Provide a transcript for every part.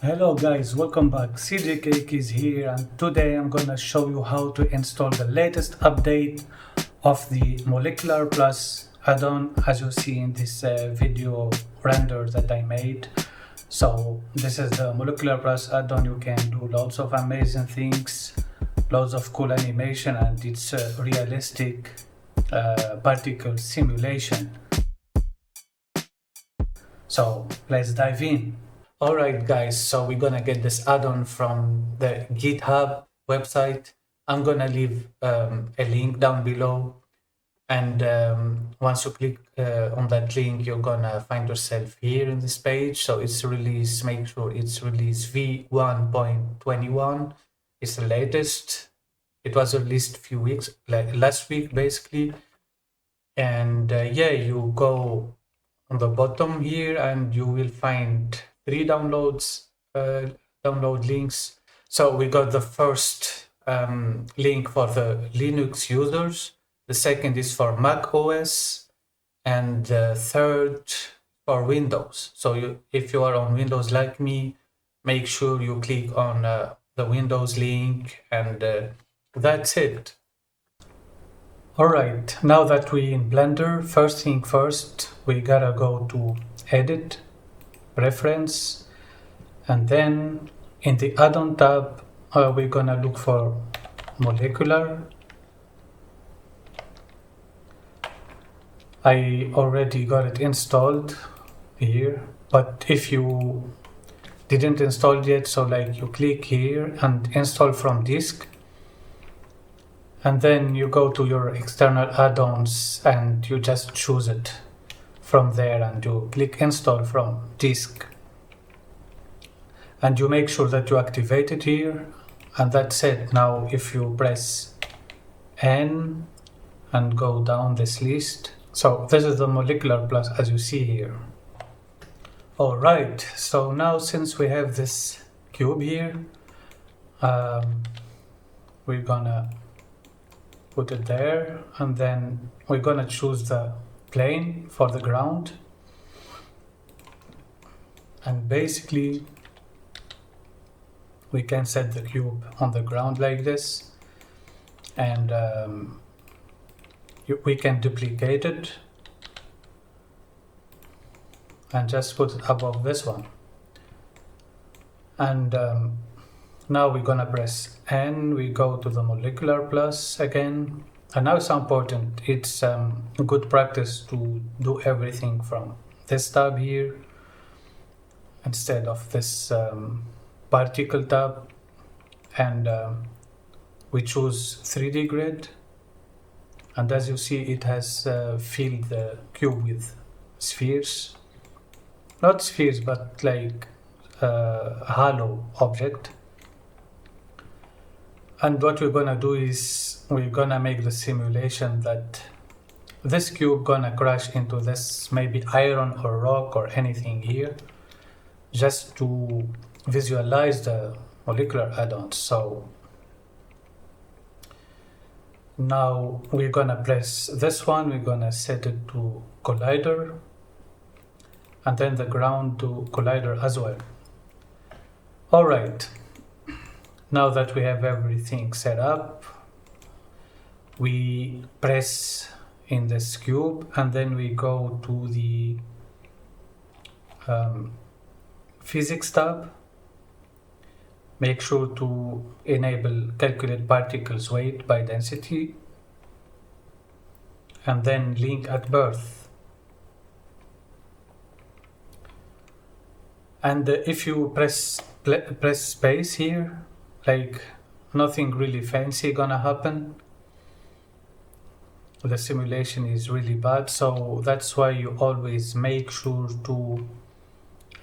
Hello guys, welcome back. CGCAKE is here and today I'm gonna show you how to install the latest update of the Molecular Plus add-on, as you see in this video render that I made. So this is the Molecular Plus add-on. You can do lots of amazing things, lots of cool animation, and it's a realistic particle simulation. So let's dive in. Alright guys, so we're gonna get this add-on from the GitHub website. I'm gonna leave a link down below, and once you click on that link, you're gonna find yourself here in this page. So it's release, make sure it's release v1.21. It's the latest. It was released a few weeks, like last week basically. And yeah, you go on the bottom here and you will find 3 download links. So we got the first link for the Linux users, the second is for Mac OS, and the third for Windows. So if you are on Windows like me, make sure you click on the Windows link, and that's it. Alright, now that we're in Blender, first thing first, we gotta go to Edit, Preference, and then in the Add-on tab, we're gonna look for Molecular. I already got it installed here, but if you didn't install it yet, so like you click here and install from disk. And then you go to your external add-ons and you just choose it from there and you click install from disk. And you make sure that you activate it here, and that's it. Now if you press N and go down this list, so this is the Molecular Plus as you see here. Alright, so now since we have this cube here, we're gonna put it there, and then we're gonna choose the plane for the ground, and basically we can set the cube on the ground like this, and we can duplicate it and just put it above this one, and now we're gonna press N, we go to the Molecular Plus again, and now it's important, it's good practice to do everything from this tab here instead of this particle tab, and we choose 3D grid, and as you see it has filled the cube with spheres, not spheres but like a hollow object. And what we're gonna do is we're gonna make the simulation that this cube gonna crash into this maybe iron or rock or anything here, just to visualize the molecular add-ons. So now we're gonna press this one, we're gonna set it to collider, and then the ground to collider as well. Alright. Now that we have everything set up, we press in this cube and then we go to the physics tab. Make sure to enable calculate particles weight by density, and then link at birth. And if you press space here, like nothing really fancy gonna happen. The simulation is really bad, so that's why you always make sure to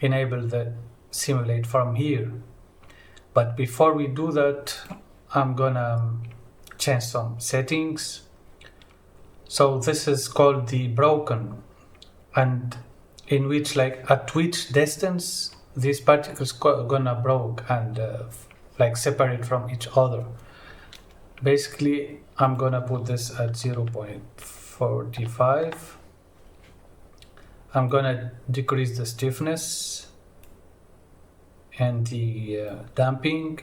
enable the simulate from here. But before we do that, I'm gonna change some settings. So this is called the broken, and in which like at which distance these particles gonna broke and like separate from each other. Basically I'm gonna put this at 0.45. I'm gonna decrease the stiffness and the damping,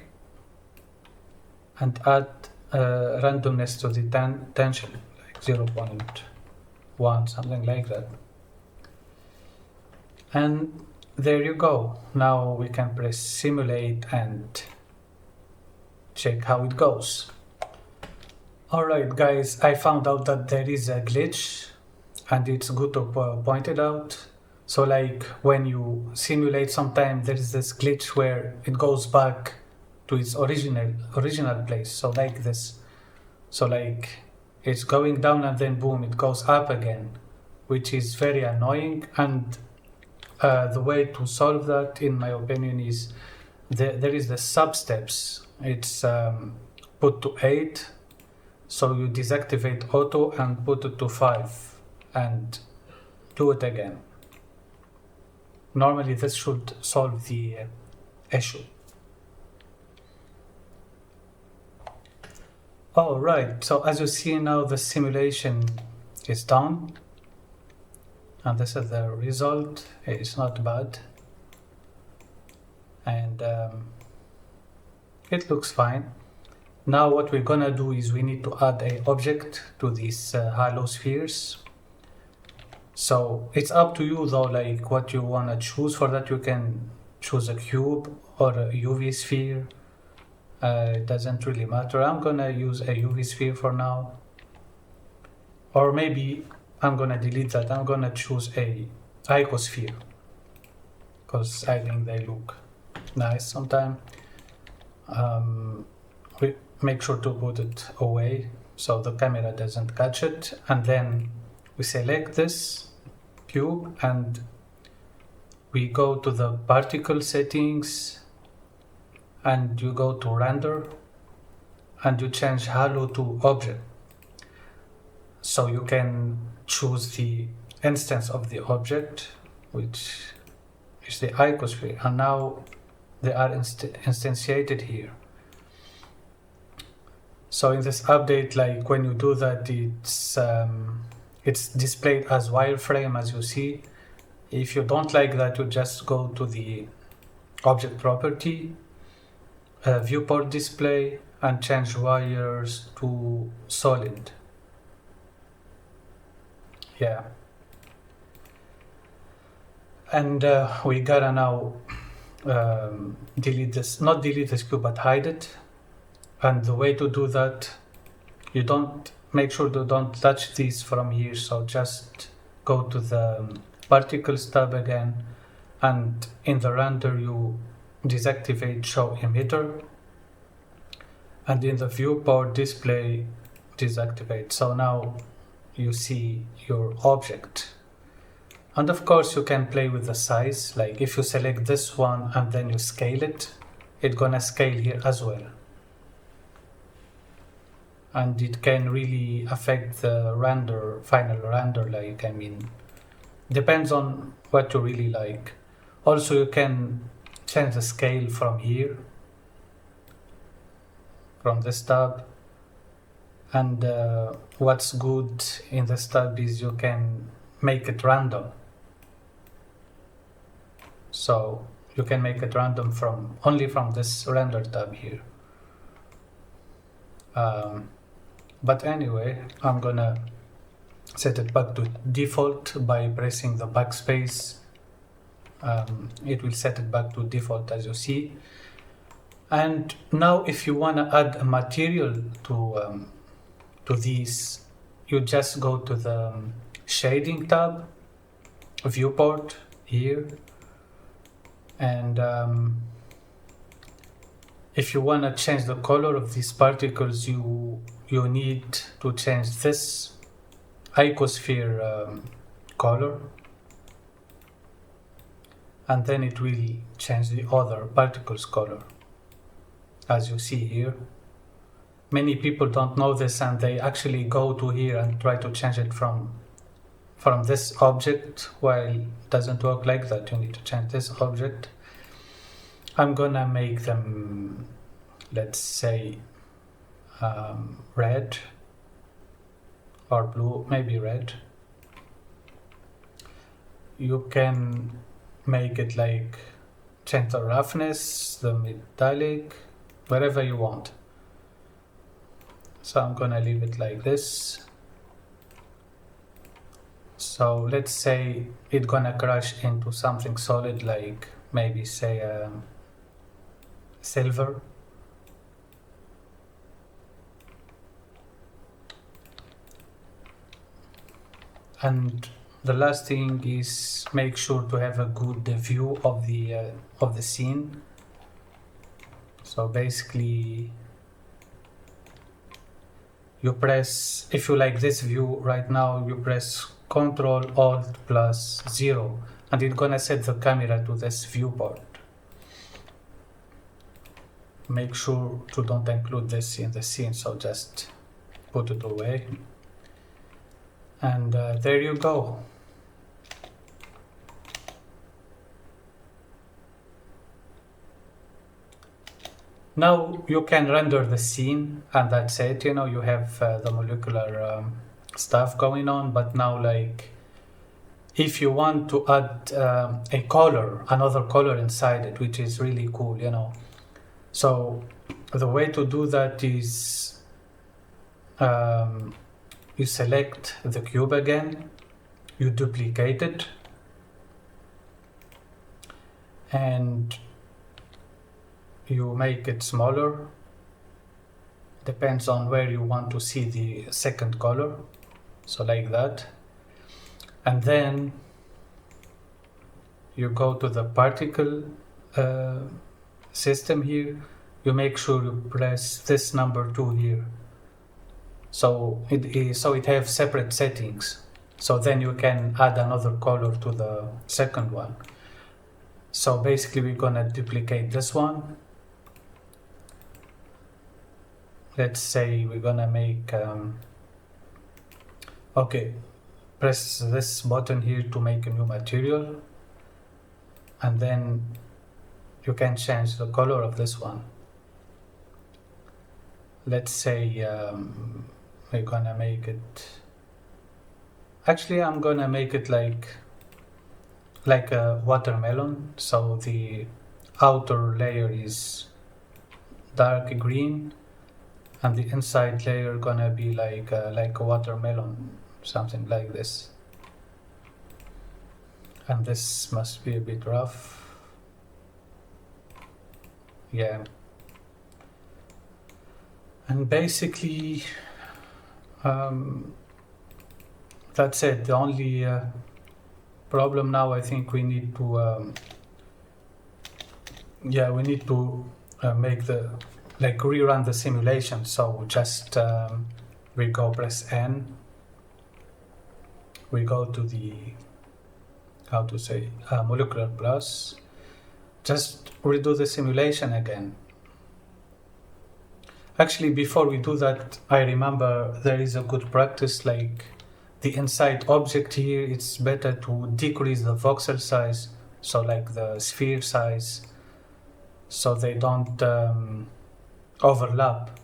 and add randomness to the tension, like 0.1, something like that. And there you go. Now we can press simulate and check how it goes. Alright guys, I found out that there is a glitch, and it's good to point it out. So like when you simulate, sometimes there is this glitch where it goes back to its original place. So like this. So like it's going down and then boom, it goes up again, which is very annoying. And the way to solve that, in my opinion, is there is the sub steps. It's put to 8. So you deactivate auto and put it to 5 and do it again. Normally this should solve the issue. Alright, so as you see now, the simulation is done. And this is the result. It's not bad. And it looks fine. Now what we're gonna do is we need to add an object to these hollow spheres. So it's up to you though, like what you wanna choose. For that you can choose a cube or a UV sphere. It doesn't really matter. I'm gonna use a UV sphere for now. Or maybe I'm gonna delete that. I'm gonna choose a icosphere, because I think they look nice sometimes. We make sure to put it away so the camera doesn't catch it, and then we select this cube and we go to the particle settings and you go to render and you change hollow to object. So you can choose the instance of the object, which is the icosphere, and now they are instantiated here. So in this update, like when you do that, it's displayed as wireframe, as you see. If you don't like that, you just go to the object property, viewport display, and change wires to solid. Yeah. And we gotta now delete this, not delete this cube, but hide it. And the way to do that, you don't, make sure you don't touch these from here. So just go to the particles tab again, and in the render you deactivate show emitter, and in the viewport display deactivate. So now you see your object. And of course you can play with the size, like if you select this one and then you scale it, it's gonna scale here as well. And it can really affect the render, final render, like, I mean, depends on what you really like. Also you can change the scale from here, from this tab. And what's good in this tab is you can make it random. So you can make it random from only from this render tab here. But anyway, I'm gonna set it back to default by pressing the backspace. It will set it back to default, as you see. And now if you wanna add a material to these, you just go to the shading tab, viewport here, and if you want to change the color of these particles, you need to change this icosphere color, and then it will change the other particles color, as you see here. Many people don't know this, and they actually go to here and try to change it from this object, while it doesn't work like that. You need to change this object. I'm gonna make them, let's say, red or blue, maybe red. You can make it like change the roughness, the metallic, wherever you want. So I'm gonna leave it like this. So let's say it's gonna crash into something solid, like maybe say silver. And the last thing is make sure to have a good view of the scene. So basically, you press, if you like this view right now, you press Ctrl Alt plus 0, and it's gonna set the camera to this viewport. Make sure to don't include this in the scene, so just put it away. And there you go. Now you can render the scene, and that's it. You know, you have the molecular stuff going on, but now, like, if you want to add a color, another color inside it, which is really cool, you know. So the way to do that is you select the cube again, you duplicate it, and you make it smaller. Depends on where you want to see the second color, so like that. And then you go to the particle system here. You make sure you press this number 2 here, so it has separate settings, so then you can add another color to the second one. So basically we're gonna duplicate this one. Let's say we're gonna make okay, press this button here to make a new material, and then you can change the color of this one. Let's say we're gonna make it, actually I'm gonna make it like a watermelon, so the outer layer is dark green and the inside layer gonna be like a watermelon, something like this. And this must be a bit rough. Yeah. And basically that's it. The only problem now, I think we need to make the rerun the simulation. So just we go press N, we go to the molecular plus, just redo the simulation again. Actually, before we do that, I remember there is a good practice, like the inside object here, it's better to decrease the voxel size, so like the sphere size, so they don't overlap.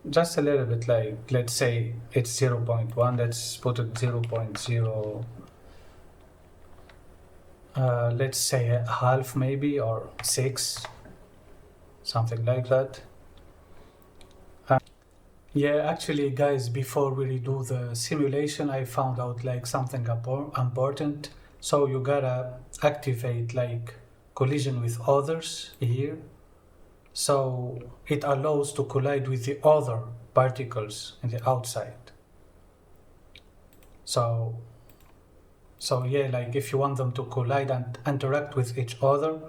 Just a little bit, like, let's say it's 0.1, let's put it 0.0, let's say a half maybe, or 6, something like that. Yeah, actually, guys, before we redo the simulation, I found out like something important. So you gotta activate like collision with others here. So it allows to collide with the other particles in the outside. So yeah, like if you want them to collide and interact with each other,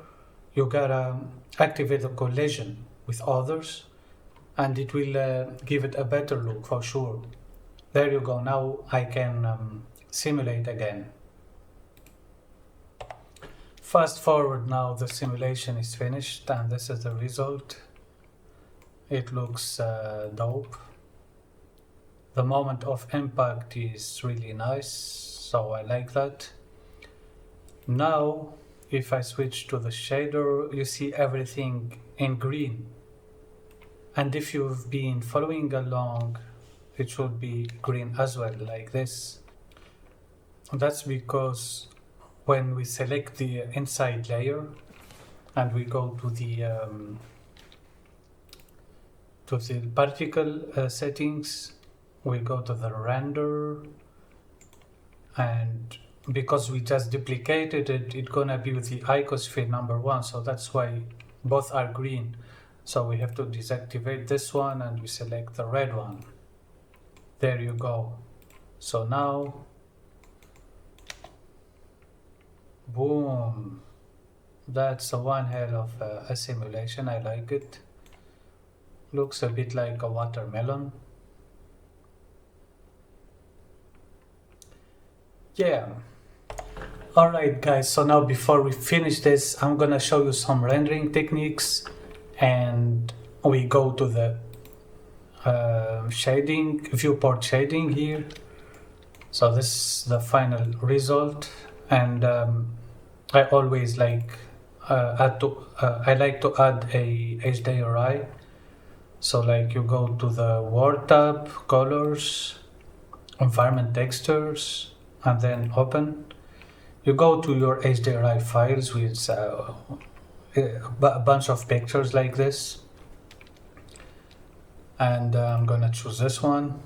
you gotta activate the collision with others, and it will give it a better look for sure. There you go. Now I can simulate again. Fast forward now, the simulation is finished and this is the result. It looks dope. The moment of impact is really nice, so I like that. Now if I switch to the shader, you see everything in green. And if you've been following along, it should be green as well, like this. That's because when we select the inside layer, and we go to the particle settings. We go to the render, and because we just duplicated it, it's gonna be with the icosphere number 1, so that's why both are green. So we have to deactivate this one and we select the red one. There you go. So now, boom, that's one hell of a simulation. I like it. Looks a bit like a watermelon. Yeah. Alright guys, so now before we finish this, I'm gonna show you some rendering techniques, and we go to the shading, viewport shading here. So this is the final result, and I always like I like to add a HDRI. So like you go to the World tab, Colors, Environment Textures, and then Open. You go to your HDRI files with a bunch of pictures like this, and I'm gonna choose this one,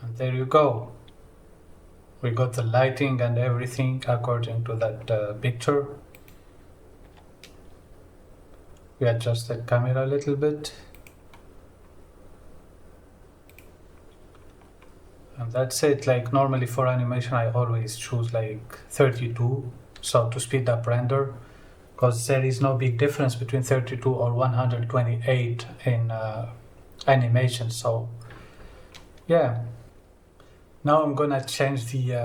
and there you go. We got the lighting and everything according to that picture. We adjust the camera a little bit, and that's it. Like normally for animation I always choose like 32, so to speed up render, because there is no big difference between 32 or 128 in animation. So yeah, now I'm gonna change the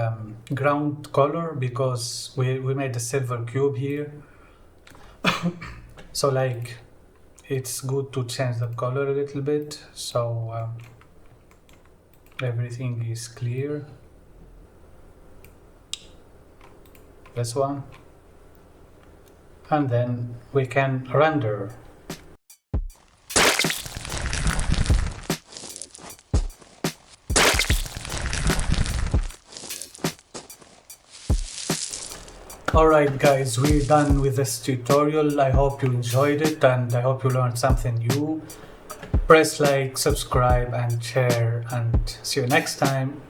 ground color, because we made a silver cube here. So like it's good to change the color a little bit, so everything is clear. This one, and then we can render. Alright guys, we're done with this tutorial. I hope you enjoyed it, and I hope you learned something new. Press like, subscribe and share, and see you next time.